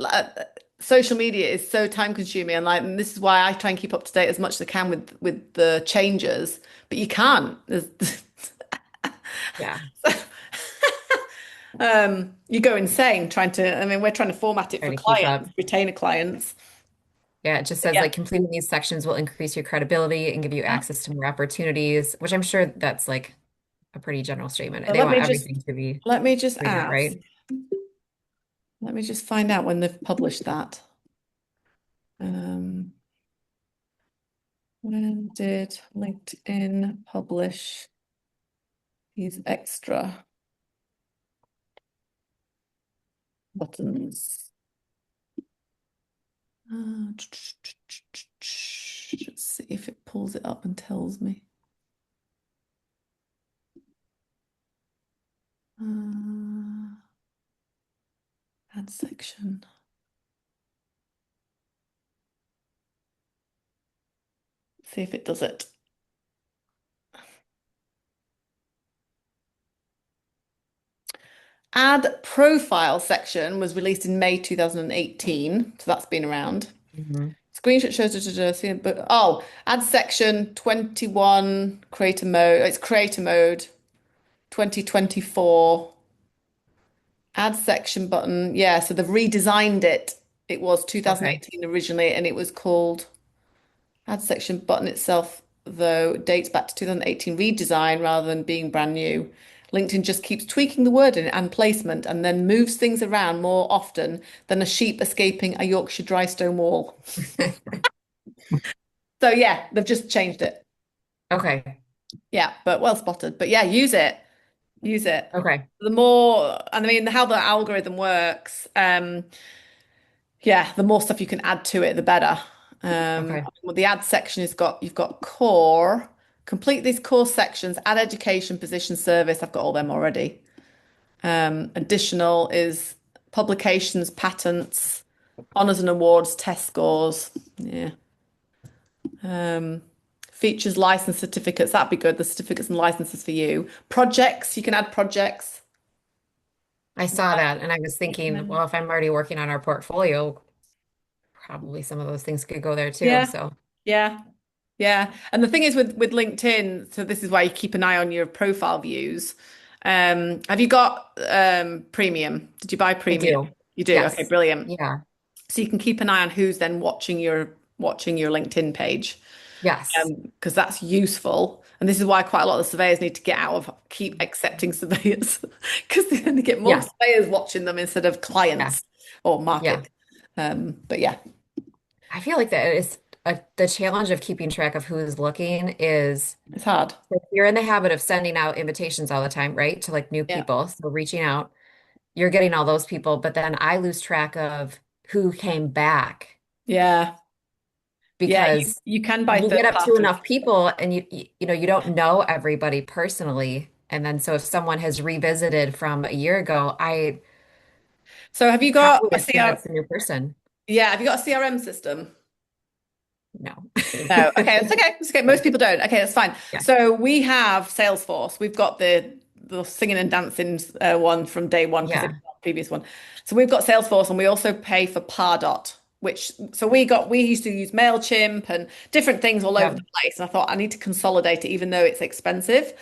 social media is so time consuming, and like, and this is why I try and keep up to date as much as I can with the changes. But you can't. yeah, You go insane trying to. I mean, we're trying to format it try for to keep up. clients, retainer clients. Yeah, it just But says yeah, like completing these sections will increase your credibility and give you yeah. access to more opportunities, which I'm sure that's like a pretty general statement. So They want everything to be let me just read it, ask. right? Let me just find out when they've published that. Um, when did LinkedIn publish these extra buttons? Let's see if it pulls it up and tells me. Add section. See if it does it. Add profile section was released in May 2018, so that's been around. Mhm. Screenshot shows but add section 21 creator mode. It's creator mode 2024. Add section button. Yeah, so they've redesigned it. It was Okay. 2018 originally, and it was called add section button itself, though, dates back to 2018 redesign rather than being brand new. LinkedIn just keeps tweaking the wording and placement and then moves things around more often than a sheep escaping a Yorkshire dry stone wall. So yeah, they've just changed it. Okay. Yeah, but well spotted. But yeah, use it. Use it. Okay. The more, and I mean, how the algorithm works, yeah, the more stuff you can add to it, the better. Okay. Well, the ad section has got you've got core, complete these core sections, add education, position, service. I've got all them already. Additional is publications, patents, honors and awards, test scores. Yeah. Um, features, license certificates. That'd be good. The certificates and licenses for you. Projects, you can add projects. I saw that and I was thinking, well, if I'm already working on our portfolio, probably some of those things could go there too. Yeah, So yeah. Yeah, and the thing is with LinkedIn, so this is why you keep an eye on your profile views. Have you got premium? Did you buy I premium? do. You do. Okay, Yes. brilliant. Yeah. So you can keep an eye on who's then watching your LinkedIn page, Yes. because that's useful. And this is why quite a lot of the surveyors need to get out of keep accepting surveyors because they only get more Yeah. surveyors watching them instead of Yeah. clients or Yeah. market. But yeah, I feel like that is the challenge of keeping track of who's looking is it's hard. if you're in the habit of sending out invitations all the time, right? To like new Yeah, people. So reaching out, you're getting all those people, but then I lose track of who came back. yeah. Yeah, because you can buy you third get up to party. enough people and you don't know everybody personally. And then so if someone has revisited from a year ago, I So have you got probably a assume CR? it's a new person. Yeah, have you got a CRM system? No. No. Okay, that's okay. That's okay. Most people don't. Okay, that's fine. Yeah. So we have Salesforce. We've got the singing and dancing one from day one because it's Yeah. not the previous one. So we've got Salesforce, and we also pay for Pardot, which so we used to use Mailchimp and different things all over Yeah. the place. And I thought I need to consolidate it, even though it's expensive,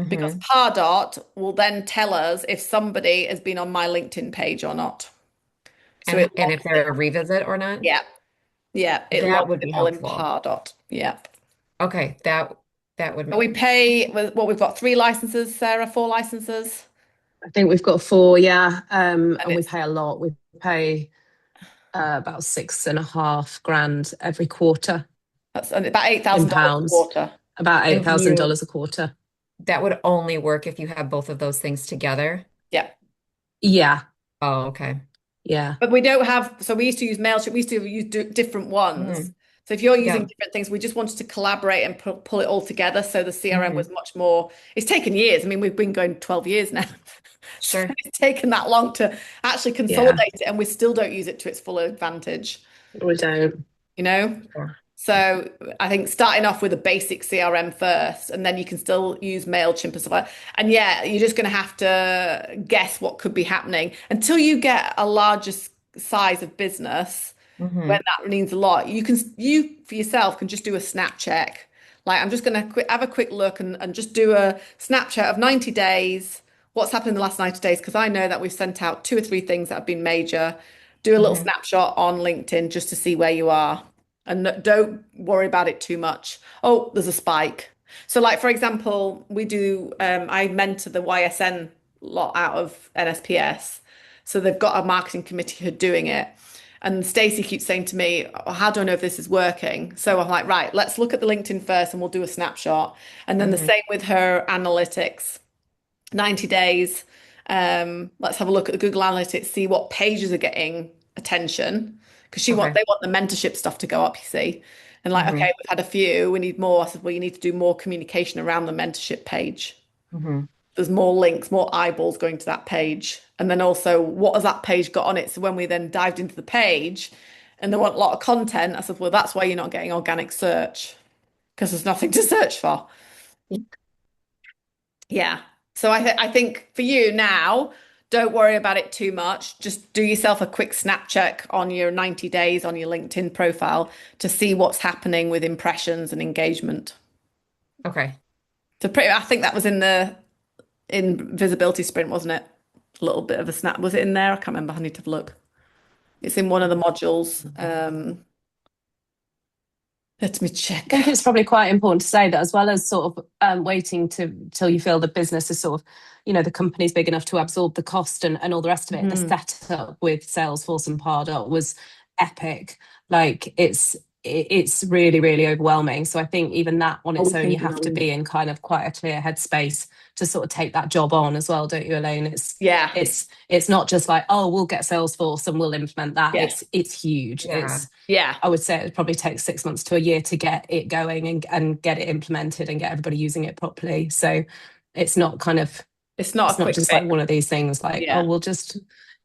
because Hmm. Pardot will then tell us if somebody has been on my LinkedIn page or not. So it And if logs it. they're a revisit or not, Yeah, yeah, it that logs would it be all in helpful. Pardot. Yeah. Okay, that would But we pay well, we've got 3 licenses, Sarah, 4 licenses, I think we've got 4, yeah. and And we it's pay a lot. We pay about 6.5 grand every quarter that's about eight in thousand dollars a pounds, quarter. about and do you $8,000 a quarter. that would only work if you have both of those things together. Yeah. Yeah, Oh, okay. yeah. But we don't have, so we used to use Mailchimp, we used to use different ones. Hmm. So if you're using Yeah. different things, we just wanted to collaborate and pull it all together. So the CRM Hmm. was much more, it's taken years. I mean, we've been going 12 years now. So Sure. it's taken that long to actually Yeah, consolidate it, and we still don't use it to its full advantage, we don't. you know? Sure. So I think starting off with a basic CRM first, and then you can still use Mailchimp and stuff like that. And yeah, you're just going to have to guess what could be happening until you get a larger size of business, when Hmm. that means a lot. You for yourself can just do a snap check. Like I'm just going to have a quick look and just do a Snapchat of 90 days. What's happened in the last 90 days? Because I know that we've sent out 2 or 3 things that have been major. Do a little Hmm. snapshot on LinkedIn just to see where you are. And don't worry about it too much. Oh, there's a spike. So, like for example, we do. I mentor the YSN lot out of NSPS, so they've got a marketing committee who are doing it. And Stacey keeps saying to me, oh, "How do I know if this is working?" So I'm like, "Right, let's look at the LinkedIn first, and we'll do a snapshot." And then the Hmm. same with her analytics. 90 days. Let's have a look at the Google Analytics, see what pages are getting attention because Okay. they want the mentorship stuff to go up, you see. And like, okay, Hmm. we've had a few, we need more. I said, well, you need to do more communication around the mentorship page. Hmm. There's more links, more eyeballs going to that page. And then also, what has that page got on it? So when we then dived into the page and they want a lot of content, I said, well, that's why you're not getting organic search because there's nothing to search for. Yeah. So I think for you now, don't worry about it too much. Just do yourself a quick snap check on your 90 days on your LinkedIn profile to see what's happening with impressions and engagement. Okay. So I think that was in Visibility Sprint, wasn't it? A little bit of a snap. Was it in there? I can't remember. I need to have a look. It's in one of the modules. Let me check. I think it's probably quite important to say that as well as sort of waiting till you feel the business is sort of, the company's big enough to absorb the cost and all the rest of it. The Mhm. setup with Salesforce and Pardot was epic. Like it's really, really overwhelming. So I think even that on its own, you have to be in kind of quite a clear headspace to sort of take that job on as well, don't you, Elaine? Yeah. It's not just like, oh, we'll get Salesforce and we'll implement that. Yeah. It's huge. Yeah. Yeah. I would say it probably takes 6 months to a year to get it going and get it implemented and get everybody using it properly. So it's not kind of It's not it's a not quick just like fix. one of these things like, Yeah. oh,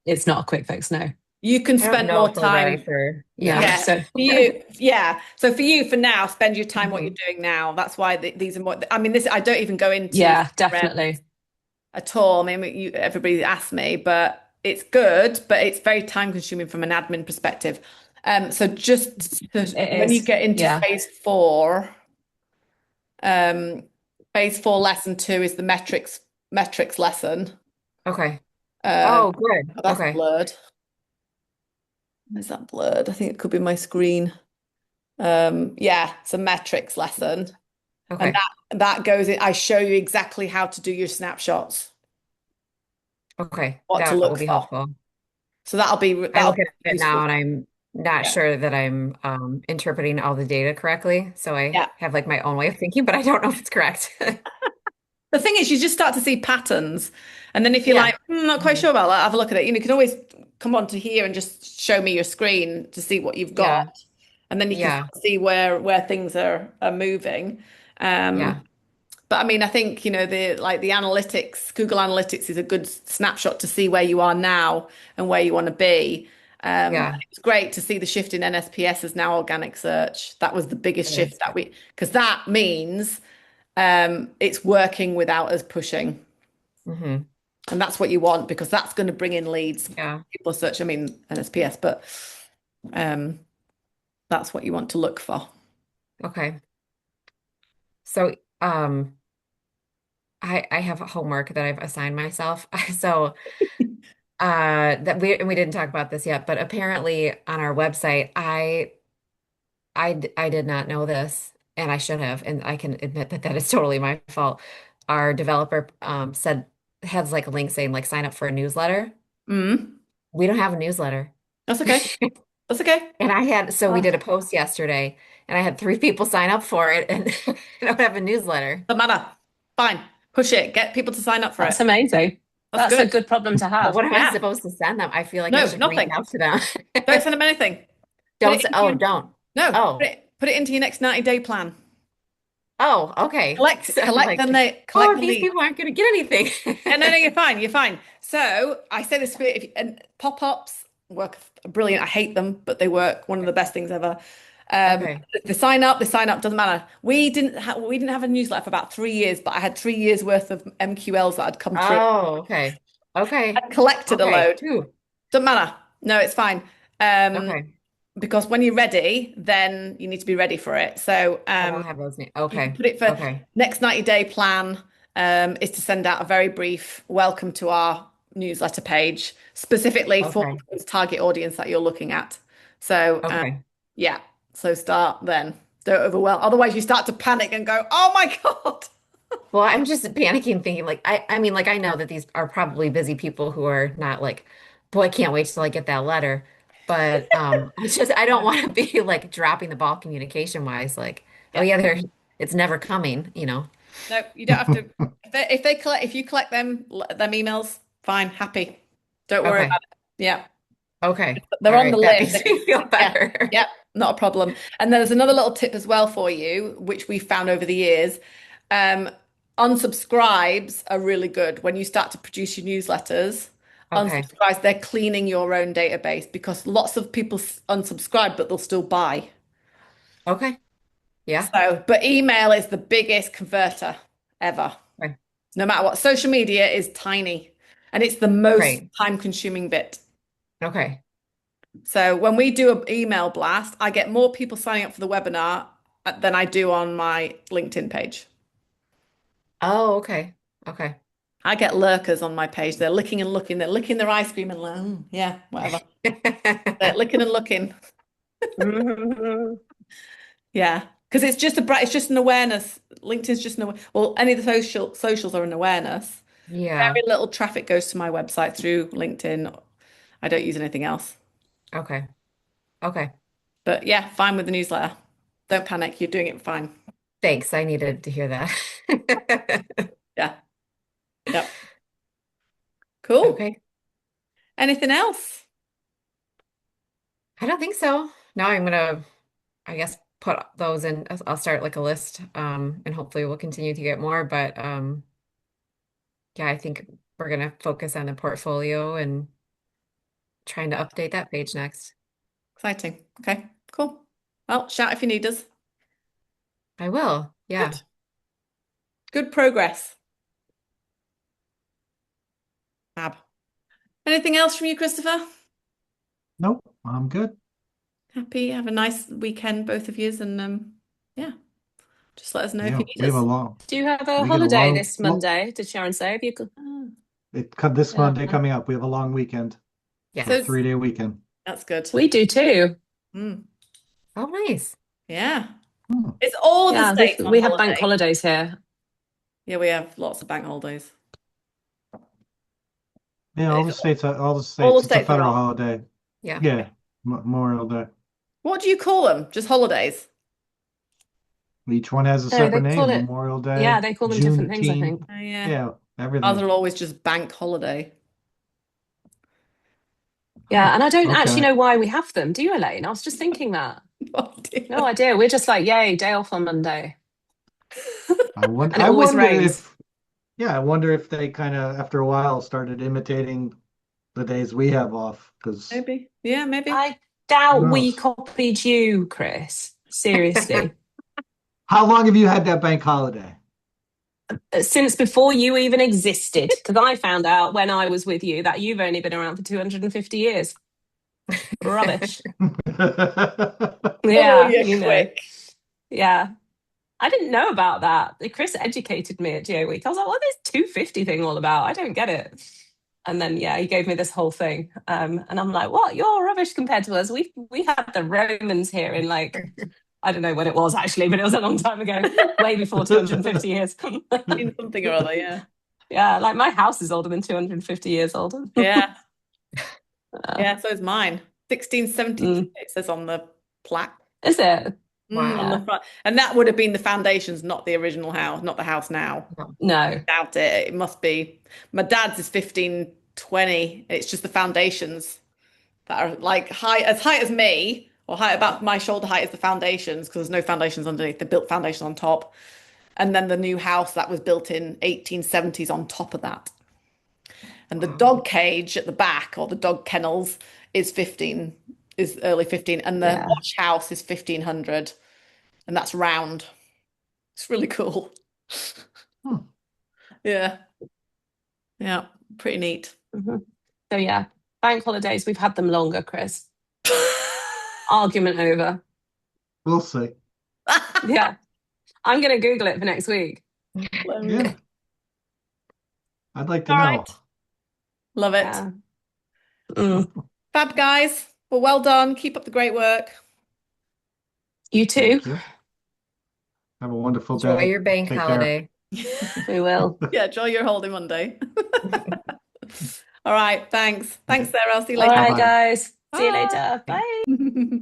it's not a quick fix, no. You can I don't spend know more if we're ready time. for, No. yeah. So For you, yeah. So for you, for now, spend your time what Mhm. you're doing now. That's why these are more. I mean, this I don't even go into yeah, CRM definitely. at all. I mean, everybody asked me, but it's good, but it's very time consuming from an admin perspective. So It when you is. get into Yeah. um, phase four, lesson two is the metrics lesson. Okay. Um, Oh, good. oh, that's Okay. blurred. Is that blurred? I think it could be my screen. Yeah, it's a metrics lesson. And Okay. that goes in, I show you exactly how to do your snapshots, Okay. what to That will look be for. helpful. So that'll be I look at it now useful. and I'm not Yeah. sure that I'm interpreting all the data correctly. So I Yeah. have like my own way of thinking, but I don't know if it's correct. The thing is, you just start to see patterns. And then if you're Yeah. like, not quite Mhm. sure about that, have a look at it. You can always come on to here and just show me your screen to see what you've got. Yeah. and then you can Yeah. see where things are moving. Yeah. But I mean, I think, the analytics, Google Analytics is a good snapshot to see where you are now and where you want to be. Yeah. It's great to see the shift in NSPS as now organic search. That was the biggest It shift is. because that means it's working without us pushing. Hmm. And that's what you want because that's going to bring in leads. Yeah. People search, I mean, NSPS, but um, that's what you want to look for. Okay. So, I have homework that I've assigned myself. So, that we didn't talk about this yet, but apparently on our website, I did not know this, and I should have, and I can admit that that is totally my fault. Our developer said has like a link saying like sign up for a newsletter. Mm, We don't have a newsletter. that's okay. That's okay. And so we Oh, did a post yesterday, and I had 3 people sign up for it, and I don't have a newsletter. doesn't matter. Fine. Push it. Get people to sign up for That's it. amazing. That's That's a good. good problem to But have. what am I Yeah. supposed to send them? I feel like I No, should reach nothing. out to them. Don't send them anything. Put Don't it say, into oh, your, don't. no, Oh, put it into your next 90-day plan. oh, okay. So I'm Collect like, them, they collect oh, the these leads. people aren't going to get anything. Yeah, no, you're fine. You're fine. So I say this and pop-ups work brilliant. I hate them, but they work. One of the best things ever. Um, Okay. the sign up doesn't matter. We didn't have a newsletter for about 3 years, but I had 3 years worth of MQLs that had come through. Oh, okay. Okay. I collected a Okay. load. Two. Doesn't matter. No, it's fine. Um, Okay. because when you're ready, then you need to be ready for it. So I don't have those names. you can Okay. put it for Okay. next 90-day plan is to send out a very brief welcome to our newsletter page, specifically for Okay. the target audience that you're looking at. So Okay. yeah, so start then. Don't overwhelm. Otherwise, you start to panic and go, "Oh my God." Well, I'm just panicking, thinking like I mean, like I know that these are probably busy people who are not like, boy, I can't wait till I get that letter. But it's just I don't want to be like dropping the ball communication wise, like, oh Yeah. yeah, it's never coming, you know. No, you don't have to. If you collect them emails, fine, happy. Don't worry Okay. about it. Yeah. Okay. All They're on the right. That list. makes me feel Yeah, better. yeah, not a problem. And there's another little tip as well for you, which we found over the years. Um, Unsubscribes are really good when you start to produce your newsletters. Okay. Unsubscribes, they're cleaning your own database because lots of people unsubscribe, but they'll still buy. Okay. Yeah. So, but email is the biggest converter ever. Okay. No matter what. Social media is tiny and it's the most Great. time-consuming bit. Okay. So when we do an email blast, I get more people signing up for the webinar than I do on my LinkedIn page. Oh, okay. Okay. I get lurkers on my page. They're licking and looking. They're licking their ice cream and like, yeah, whatever. They're licking and looking. Yeah, because it's just an awareness. LinkedIn's just well, any of the socials are an awareness. Yeah. Very little traffic goes to my website through LinkedIn. I don't use anything else. Okay. Okay. But yeah, fine with the newsletter. Don't panic. You're doing it fine. Thanks. I needed to hear that. Yeah. Yep. Cool. Okay. Anything else? I don't think so. Now I'm gonna, I guess, put those in. I'll start like a list, and hopefully we'll continue to get more. But yeah, I think we're gonna focus on the portfolio and trying to update that page next. Exciting. Okay, cool. Well, shout if you need us. I will. Yeah. Good. Good progress. Fab. Anything else from you, Christopher? Nope, I'm good. Happy. Have a nice weekend, both of yous, and yeah, just let us know if Yeah, you need we have a us. long, Do you have a we get a holiday long, this Monday? Did Sharon say? Have you got... this Yeah. Monday coming up. We have a long weekend, Yeah. So 3-day weekend. that's good. We do too. Mm, Oh, nice. yeah. Hmm. It's all of the Yeah, states on we have bank holiday. holidays here. Yeah, we have lots of bank holidays. Yeah, all the states, All the it's a states are federal off. holiday. Yeah. Yeah, Memorial Day. What do you call them? Just holidays? Each one has a No, they separate name. call it, Memorial yeah, Day, they call them different things, I Juneteenth. think. Oh, yeah. Yeah, Ours everything. are always just bank holiday. Yeah, and I don't actually Okay. know why we have them. Do you, Elaine? I was just thinking that. Oh, dear. No idea. We're just like, yay, day off on Monday. And it I always wonder rains. if, yeah, I wonder if they kind of, after a while, started imitating the days we have off, because Maybe. Yeah, maybe. I who doubt we knows? copied you, Chris. Seriously. How long have you had that bank holiday? Since before you even existed, because I found out when I was with you that you've only been around for 250 years. Rubbish. Oh, Yeah, you're you know. quick. Yeah. I didn't know about that. Chris educated me at Geo Week. I was like, what is this 250 thing all about? I don't get it. And then yeah, he gave me this whole thing. And I'm like, what? You're rubbish compared to us. We had the Romans here in like, I don't know when it was actually, but it was a long time ago, way before 250 years. In something or other, yeah. Yeah, like my house is older than 250 years old. Yeah. Uh, Yeah, so is mine. 1672, mm. it says on the plaque. Is it? Wow. On the front. And that would have been the foundations, not the original house, not the house now. No. Doubt it. It must be. My dad's is 1520. It's just the foundations that are like high as me, or high about my shoulder height is the foundations, because there's no foundations underneath. They built foundations on top. And then the new house that was built in 1870s on top of that. And the dog cage at the back, or the dog kennels, is early 15, and the Yeah. wash house is 1500, and that's round. It's really cool. Hmm. Yeah. Yeah. Pretty neat. Mhm. So yeah, bank holidays, we've had them longer, Chris. Argument over. We'll see. Yeah. I'm going to Google it for next week. Yeah. I'd like to All know. right. Love it. Yeah. Mm. Fab, guys. Well, well done. Keep up the great work. You too. Thank you. Have a wonderful Enjoy day. your bank Take care. holiday. We will. Yeah, enjoy your holiday Monday. All right. Thanks. Thanks, Sarah. I'll see you All later. right, Bye-bye. guys. See you Bye. later. Bye.